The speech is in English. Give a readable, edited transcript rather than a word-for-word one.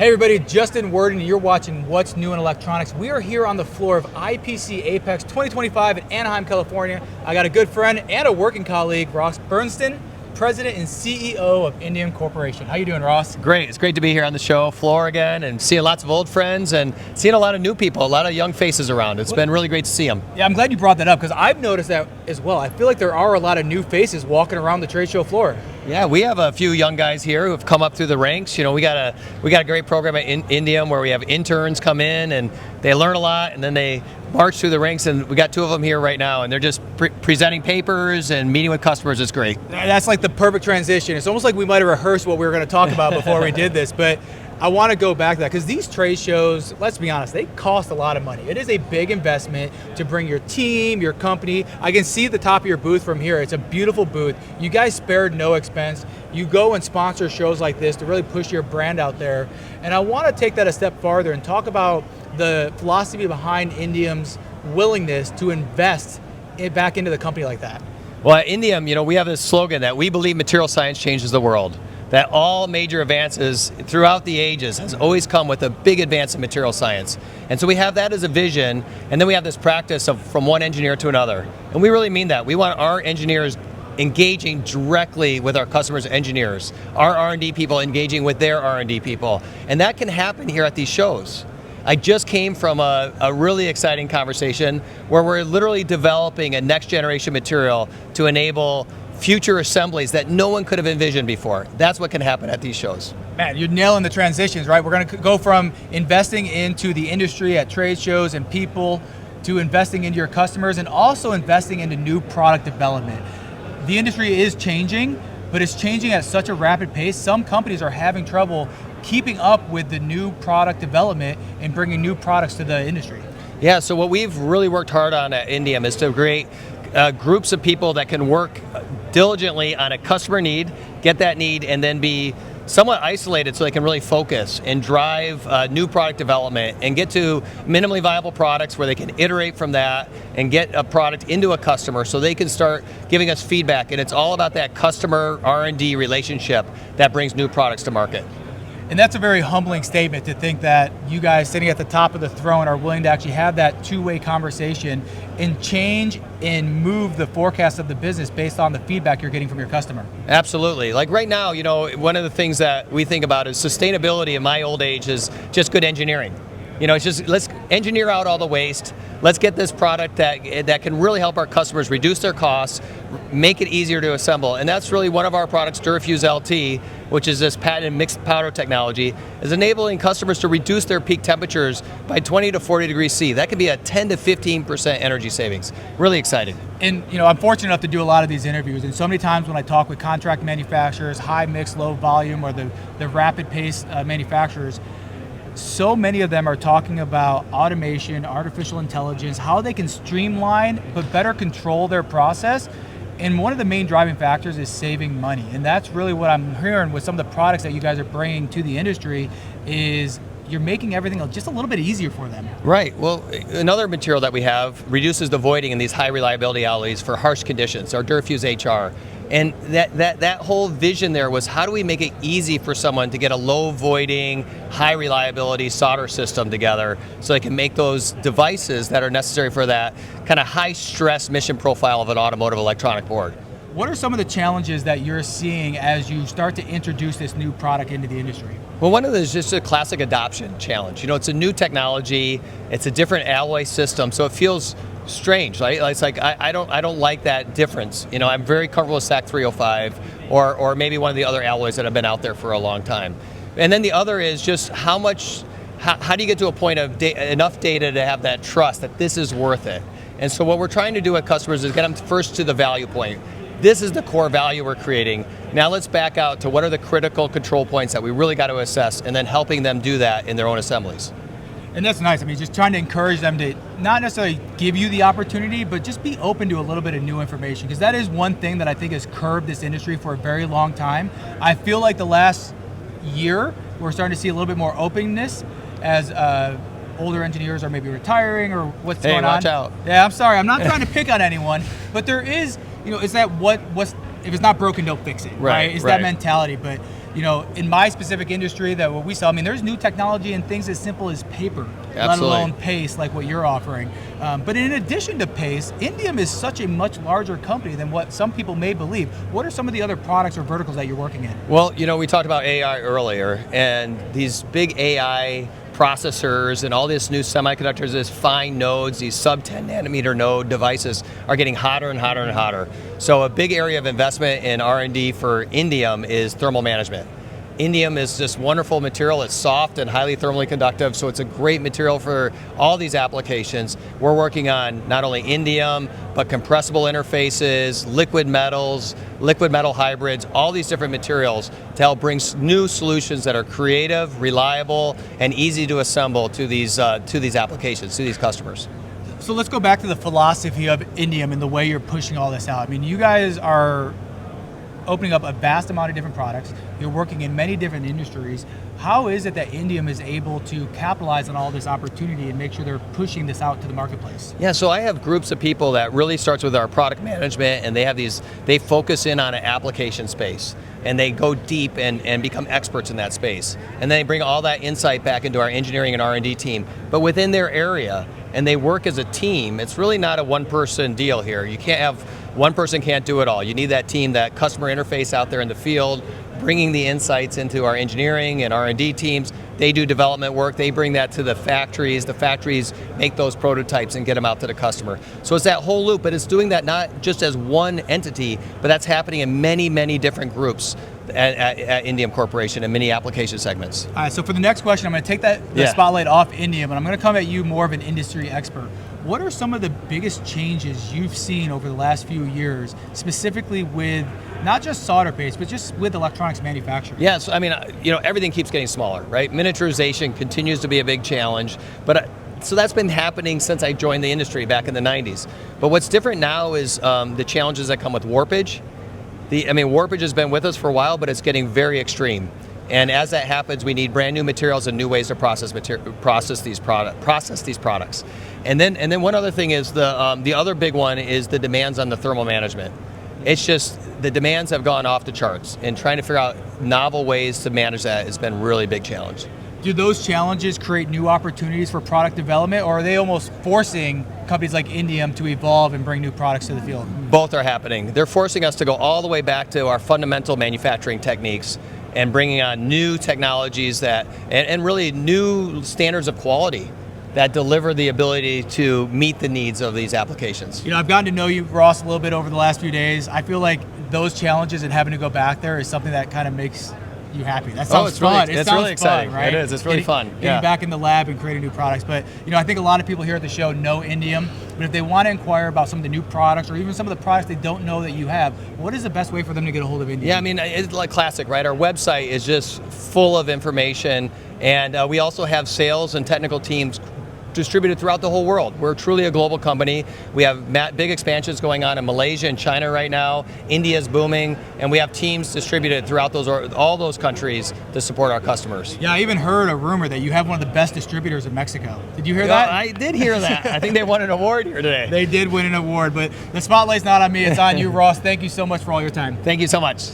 Hey everybody, Justin Worden, and you're watching What's New in Electronics. We are here on the floor of IPC APEX 2025 in Anaheim, California. I got a good friend and a working colleague, Ross Berntson, President and CEO of Indium Corporation. How you doing, Ross? Great. It's great to be here on the show floor again and seeing lots of old friends and seeing a lot of new people, a lot of young faces around. It's been really great to see them. Yeah, I'm glad you brought that up because I've noticed that as well. I feel like there are a lot of new faces walking around the trade show floor. Yeah, we have a few young guys here who have come up through the ranks. You know, we got a great program at Indium where we have interns come in and they learn a lot and then they march through the ranks, and we got two of them here right now and they're just presenting papers and meeting with customers. It's great. That's like the perfect transition. It's almost like we might have rehearsed what we were going to talk about before we did this, but I want to go back to that because these trade shows, let's be honest, they cost a lot of money. It is a big investment to bring your team, your company. I can see the top of your booth from here. It's a beautiful booth. You guys spared no expense. You go and sponsor shows like this to really push your brand out there. And I want to take that a step farther and talk about the philosophy behind Indium's willingness to invest back into the company like that. Well, at Indium, you know, we have this slogan that we believe material science changes the world. That all major advances throughout the ages has always come with a big advance in material science. And so we have that as a vision, and then we have this practice of from one engineer to another. And we really mean that. We want our engineers engaging directly with our customers' engineers, our R&D people engaging with their R&D people. And that can happen here at these shows. I just came from a really exciting conversation where we're literally developing a next generation material to enable future assemblies that no one could have envisioned before. That's what can happen at these shows. Man, you're nailing the transitions, right? We're going to go from investing into the industry at trade shows and people to investing into your customers and also investing into new product development. The industry is changing, but it's changing at such a rapid pace. Some companies are having trouble keeping up with the new product development and bringing new products to the industry. Yeah, so what we've really worked hard on at Indium is to create groups of people that can work diligently on a customer need, get that need, and then be somewhat isolated so they can really focus and drive new product development and get to minimally viable products where they can iterate from that and get a product into a customer so they can start giving us feedback. And it's all about that customer R&D relationship that brings new products to market. And that's a very humbling statement to think that you guys sitting at the top of the throne are willing to actually have that two-way conversation and change and move the forecast of the business based on the feedback you're getting from your customer. Absolutely. Like right now, you know, one of the things that we think about is sustainability in my old age is just good engineering. You know, it's just let's engineer out all the waste. Let's get this product that can really help our customers reduce their costs, make it easier to assemble. And that's really one of our products, DuraFuse LT, which is this patented mixed powder technology, is enabling customers to reduce their peak temperatures by 20 to 40 degrees C. That could be a 10 to 15% energy savings. Really exciting. And you know, I'm fortunate enough to do a lot of these interviews, and so many times when I talk with contract manufacturers, high mix, low volume, or the rapid pace manufacturers, so many of them are talking about automation, artificial intelligence, how they can streamline but better control their process. And one of the main driving factors is saving money. And that's really what I'm hearing with some of the products that you guys are bringing to the industry is you're making everything just a little bit easier for them. Right. Well, another material that we have reduces the voiding in these high reliability alloys for harsh conditions, our DuraFuse HR. And that whole vision there was how do we make it easy for someone to get a low voiding, high reliability solder system together so they can make those devices that are necessary for that kind of high stress mission profile of an automotive electronic board. What are some of the challenges that you're seeing as you start to introduce this new product into the industry? Well, one of them is just a classic adoption challenge. You know, it's a new technology, it's a different alloy system, so it feels strange, right? It's like I don't like that difference. You know, I'm very comfortable with SAC 305 or maybe one of the other alloys that have been out there for a long time. And then the other is just how do you get to a point of enough data to have that trust that this is worth it? And so what we're trying to do with customers is get them first to the value point. This is the core value we're creating. Now let's back out to what are the critical control points that we really got to assess and then helping them do that in their own assemblies. And that's nice. I mean, just trying to encourage them to not necessarily give you the opportunity, but just be open to a little bit of new information, because that is one thing that I think has curbed this industry for a very long time. I feel like the last year, we're starting to see a little bit more openness as older engineers are maybe retiring or what's going on. Hey, watch out. Yeah, I'm sorry. I'm not trying to pick on anyone, but there is, you know, is that what's if it's not broken, don't fix it, right? It's that mentality. But you know, in my specific industry that what we sell, I mean, there's new technology in things as simple as paper, let alone paste like what you're offering. But in addition to paste, Indium is such a much larger company than what some people may believe. What are some of the other products or verticals that you're working in? Well, you know, we talked about AI earlier, and these big AI processors and all this new semiconductors, this fine nodes, these sub 10 nanometer node devices are getting hotter and hotter and hotter. So a big area of investment in R&D for Indium is thermal management. Indium is this wonderful material. It's soft and highly thermally conductive, so it's a great material for all these applications. We're working on not only Indium, but compressible interfaces, liquid metals, liquid metal hybrids, all these different materials to help bring new solutions that are creative, reliable, and easy to assemble to these applications, to these customers. So let's go back to the philosophy of Indium and the way you're pushing all this out. I mean, you guys are opening up a vast amount of different products. You're working in many different industries. How is it that Indium is able to capitalize on all this opportunity and make sure they're pushing this out to the marketplace? Yeah, so I have groups of people that really starts with our product management, and they focus in on an application space, and they go deep and become experts in that space. And then they bring all that insight back into our engineering and R&D team, but within their area, and they work as a team. It's really not a one-person deal here. You can't have, one person can't do it all. You need that team, that customer interface out there in the field, bringing the insights into our engineering and R&D teams. They do development work, they bring that to the factories make those prototypes and get them out to the customer. So it's that whole loop, but it's doing that not just as one entity, but that's happening in many, many different groups at Indium Corporation in many application segments. All right, so for the next question, I'm going to take the spotlight off Indium, and I'm going to come at you more of an industry expert. What are some of the biggest changes you've seen over the last few years, specifically with not just solder paste, but just with electronics manufacturing? Yeah, so I mean, you know, everything keeps getting smaller, right? Miniaturization continues to be a big challenge, but so that's been happening since I joined the industry back in the 90s. But what's different now is the challenges that come with warpage. Warpage has been with us for a while, but it's getting very extreme. And as that happens, we need brand new materials and new ways to process these products. And then one other thing is the other big one is the demands on the thermal management. It's just the demands have gone off the charts, and trying to figure out novel ways to manage that has been a really big challenge. Do those challenges create new opportunities for product development, or are they almost forcing companies like Indium to evolve and bring new products to the field? Both are happening. They're forcing us to go all the way back to our fundamental manufacturing techniques and bringing on new technologies and really new standards of quality that deliver the ability to meet the needs of these applications. You know, I've gotten to know you, Ross, a little bit over the last few days. I feel like those challenges and having to go back there is something that kind of makes you happy. That sounds fun. It's really exciting, right? It is. It's really fun. Getting back in the lab and creating new products. But you know, I think a lot of people here at the show know Indium. But if they want to inquire about some of the new products, or even some of the products they don't know that you have, what is the best way for them to get a hold of Indium? Yeah, I mean, it's like classic, right? Our website is just full of information, and we also have sales and technical teams distributed throughout the whole world. We're truly a global company. We have big expansions going on in Malaysia and China right now. India's booming, and we have teams distributed throughout all those countries to support our customers. Yeah, I even heard a rumor that you have one of the best distributors in Mexico. Did you hear that? I did hear that. I think they won an award here today. They did win an award, but the spotlight's not on me, it's on you, Ross. Thank you so much for all your time. Thank you so much.